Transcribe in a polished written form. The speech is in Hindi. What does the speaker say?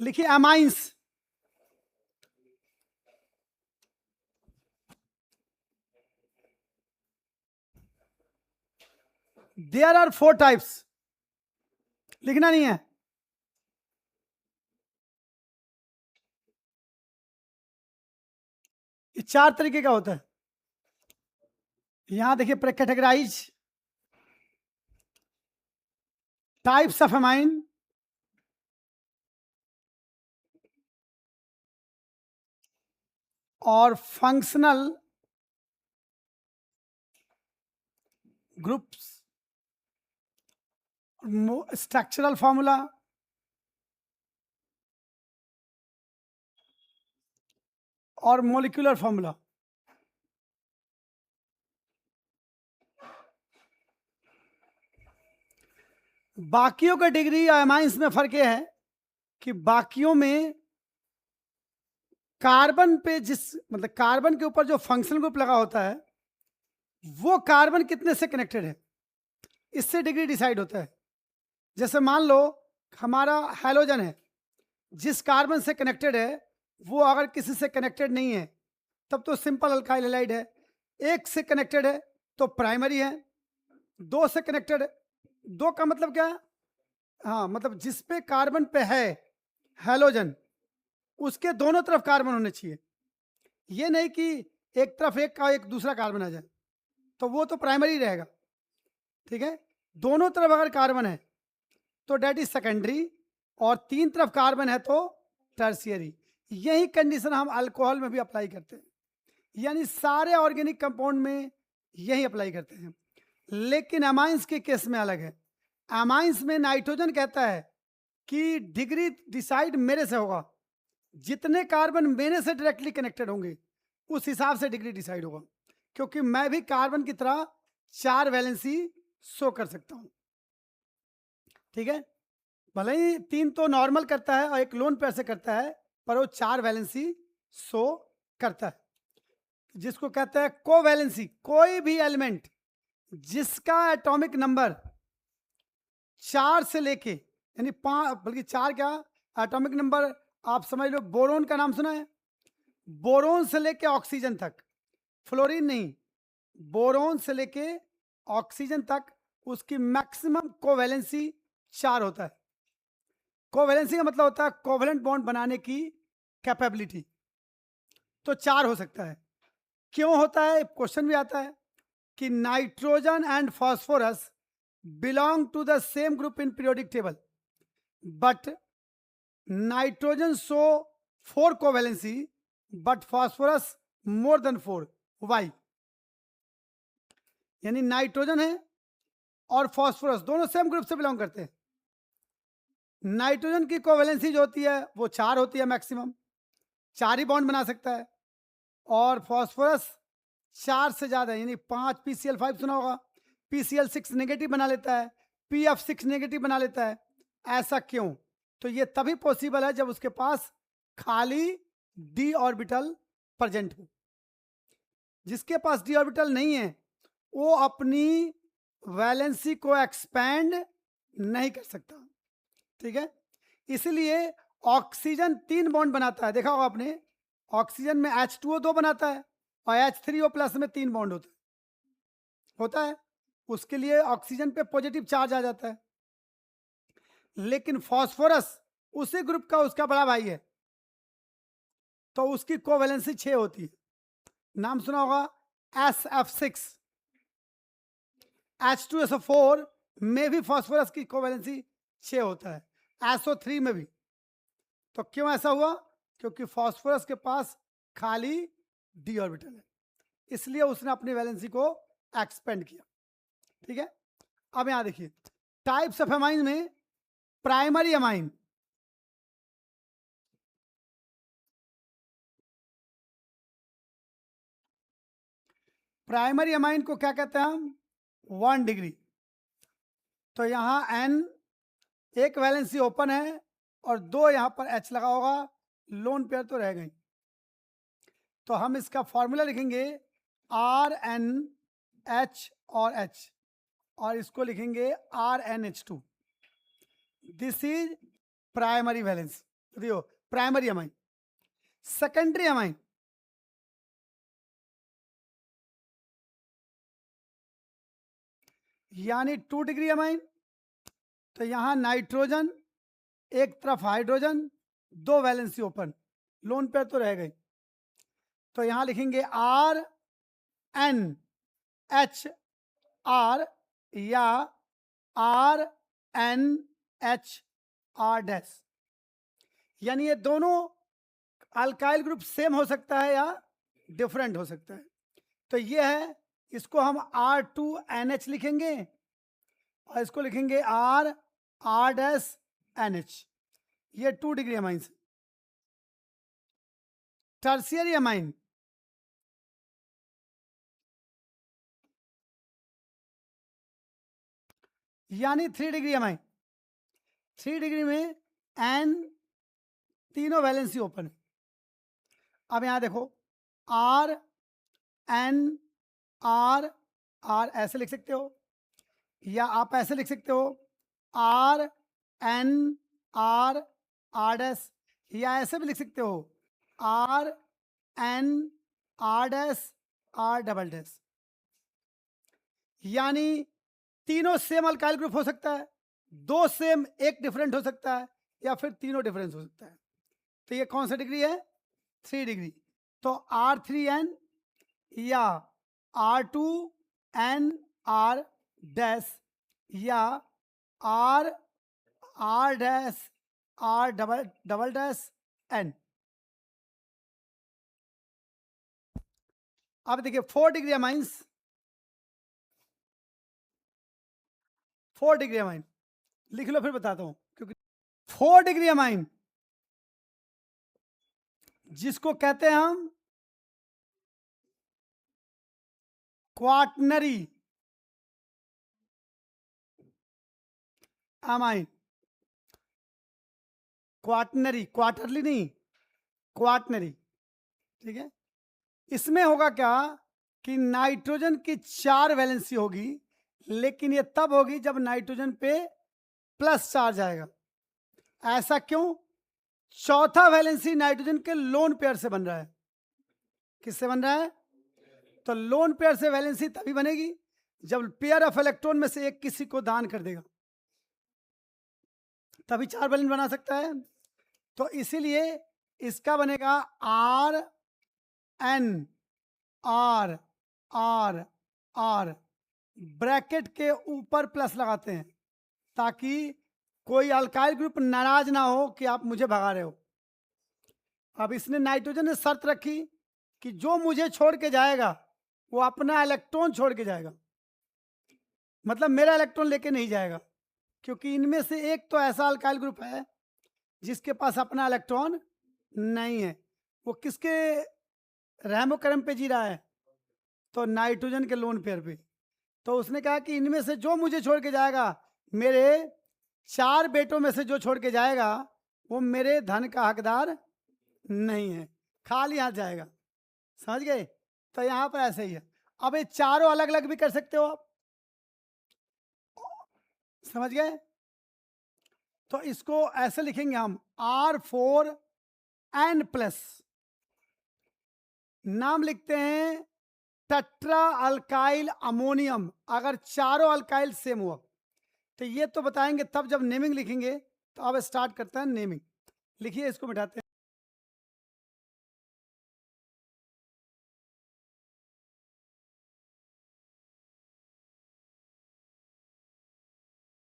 लिखिए अमाइंस। There are 4 types. लिखना नहीं है। ये 4 तरीके का होता है। यहां देखिए कैटेगराइज टाइप्स ऑफ अमाइन, और फंक्शनल ग्रुप्स, स्ट्रक्चरल फॉर्मूला और मोलिकुलर फॉर्मूला। बाकियों का डिग्री अमाइंस में फर्क यह है कि बाकियों में कार्बन पे मतलब कार्बन के ऊपर जो फंक्शनल ग्रुप लगा होता है वो कार्बन कितने से कनेक्टेड है, इससे डिग्री डिसाइड होता है। जैसे मान लो हमारा हैलोजन है, जिस कार्बन से कनेक्टेड है वो अगर किसी से कनेक्टेड नहीं है तब तो सिंपल अल्काइल हैलाइड है। एक से कनेक्टेड है तो प्राइमरी है। दो से कनेक्टेड है, दो का मतलब क्या है, हाँ मतलब जिस पे कार्बन पे है हैलोजन उसके दोनों तरफ कार्बन होने चाहिए। ये नहीं कि एक तरफ एक का एक दूसरा कार्बन आ जाए, तो वो तो प्राइमरी रहेगा। ठीक है, दोनों तरफ अगर कार्बन है तो डेट इज सेकेंडरी, और 3 तरफ कार्बन है तो टर्शियरी। यही कंडीशन हम अल्कोहल में भी अप्लाई करते हैं, यानी सारे ऑर्गेनिक कंपाउंड में यही अप्लाई करते हैं। लेकिन अमाइंस के केस में अलग है। अमाइंस में नाइट्रोजन कहता है कि डिग्री डिसाइड मेरे से होगा, जितने कार्बन मेरे से डायरेक्टली कनेक्टेड होंगे उस हिसाब से डिग्री डिसाइड होगा, क्योंकि मैं भी कार्बन की तरह 4 वैलेंसी शो कर सकता हूं। ठीक है, भले ही 3 तो नॉर्मल करता है और एक लोन पेयर से करता है, पर वो 4 वैलेंसी शो करता है, जिसको कहते हैं कोवैलेंसी। कोई भी एलिमेंट जिसका एटॉमिक नंबर 4 से लेके यानी 5, बल्कि 4 क्या, एटॉमिक नंबर आप समझ लो, बोरोन का नाम सुना है, बोरोन से लेके ऑक्सीजन तक, फ्लोरीन नहीं, बोरोन से लेके ऑक्सीजन तक उसकी मैक्सिमम कोवैलेंसी 4 होता है। कोवैलेंसी का मतलब होता है कोवलेंट बॉन्ड बनाने की कैपेबिलिटी, तो 4 हो सकता है। क्यों होता है, क्वेश्चन भी आता है कि nitrogen and phosphorus belong to the same group in periodic table, but nitrogen show 4 covalency but phosphorus more than 4। Why, यानी नाइट्रोजन है और फॉस्फोरस दोनों सेम ग्रुप से बिलोंग करते हैं। नाइट्रोजन की कोवैलेंसी जो होती है वो 4 होती है मैक्सिमम, 4 ही बॉन्ड बना सकता है, और फॉस्फोरस 4 से ज्यादा, यानी 5 PCl5 सुना होगा, PCl6 नेगेटिव बना लेता है, PF6 नेगेटिव बना लेता है। ऐसा क्यों, तो ये तभी पॉसिबल है जब उसके पास खाली डी ऑर्बिटल प्रेजेंट हो। जिसके पास डी ऑर्बिटल नहीं है वो अपनी वैलेंसी को एक्सपैंड नहीं कर सकता। ठीक है, इसलिए ऑक्सीजन 3 बॉन्ड बनाता है, देखा होगा आपने, ऑक्सीजन में H2O2 बनाता है और H3O+ में 3 बॉन्ड होता है, उसके लिए ऑक्सीजन पे पॉजिटिव चार्ज आ जाता है। लेकिन फॉस्फोरस उसी ग्रुप का उसका बड़ा भाई है, तो उसकी कोवैलेंसी 6 होती है। नाम सुना होगा SF6। H2SO4 में भी फॉस्फोरस की कोवैलेंसी 6 होता है, SO3 में भी। तो क्यों ऐसा हुआ, क्योंकि फॉस्फोरस के पास खाली डी ऑर्बिटल है, इसलिए उसने अपनी वैलेंसी को एक्सपेंड किया। ठीक है, अब यहां देखिए टाइप्स ऑफ अमाइन में प्राइमरी अमाइन, प्राइमरी अमाइन को क्या कहते हैं हम, 1 डिग्री। तो यहां N एक वैलेंसी ओपन है और 2 यहां पर H लगा होगा, लोन पेयर तो रह गई। तो हम इसका फॉर्मूला लिखेंगे RNH और H, और इसको लिखेंगे RNH2। This is primary valency. देखो प्राइमरी अमाइन, सेकेंडरी अमाइन यानी 2 डिग्री अमाइन, तो यहां नाइट्रोजन, एक तरफ hydrogen, 2 valency open, lone pair तो रह गई। तो यहां लिखेंगे आर एन एच आर या R N H R dash, यानी ये दोनों अल्काइल ग्रुप सेम हो सकता है या डिफरेंट हो सकता है। तो ये है, इसको हम R2NH लिखेंगे और इसको लिखेंगे R डैश NH। ये 2 डिग्री अमाइन। टर्शियरी अमाइन यानी 3 डिग्री अमाइन, 3 डिग्री में N तीनों वैलेंसी ओपन है। अब यहां देखो R N R R ऐसे लिख सकते हो या आप ऐसे लिख सकते हो R N R R dash, या ऐसे भी लिख सकते हो R N R dash R double dash, यानी तीनों सेम अल्काइल ग्रुप हो सकता है, 2 सेम एक डिफरेंट हो सकता है, या फिर तीनों डिफरेंस हो सकता है। तो ये कौन सा डिग्री है? 3 डिग्री। तो R3N या R2NR डैश या R dash R double dash N। अब देखिए 4 डिग्री अमाइंस, 4 डिग्री अमाइन लिख लो, फिर बताता हूं, क्योंकि 4 डिग्री अमाइन जिसको कहते हैं हम क्वाटनरी अमाइन, क्वाटनरी, क्वार्टरली नहीं, क्वाटनरी, ठीक है। इसमें होगा क्या कि नाइट्रोजन की 4 वैलेंसी होगी, लेकिन ये तब होगी जब नाइट्रोजन पे प्लस चार्ज आएगा। ऐसा क्यों? चौथा वैलेंसी नाइट्रोजन के लोन पेयर से बन रहा है। किससे बन रहा है? तो लोन पेयर से वैलेंसी तभी बनेगी जब पेयर ऑफ इलेक्ट्रॉन में से एक किसी को दान कर देगा, तभी 4 वैलेंस बना सकता है। तो इसीलिए इसका बनेगा R N R R R, bracket के ऊपर प्लस लगाते हैं ताकि कोई अल्काइल ग्रुप नाराज ना हो कि आप मुझे भगा रहे हो। अब इसने, नाइट्रोजन ने शर्त रखी कि जो मुझे छोड़ के जाएगा वो अपना इलेक्ट्रॉन छोड़ के जाएगा, मतलब मेरा इलेक्ट्रॉन लेके नहीं जाएगा, क्योंकि इनमें से एक तो ऐसा अल्काइल ग्रुप है जिसके पास अपना इलेक्ट्रॉन नहीं है। वो किसके रहमो करम पे जी रहा है? तो नाइट्रोजन के लोन पेयर पे। तो उसने कहा कि इनमें से जो मुझे छोड़ के जाएगा, मेरे 4 बेटों में से जो छोड़ के जाएगा वो मेरे धन का हकदार नहीं है, खाली हाथ जाएगा। समझ गए? तो यहां पर ऐसे ही है। अब ये चारों अलग अलग भी कर सकते हो आप, समझ गए? तो इसको ऐसे लिखेंगे हम R4N+, नाम लिखते हैं टेट्रा अल्काइल अमोनियम, अगर चारों अल्काइल सेम हुआ। तो ये तो बताएंगे तब जब नेमिंग लिखेंगे। तो अब स्टार्ट करते हैं नेमिंग। लिखिए, इसको मिटाते हैं।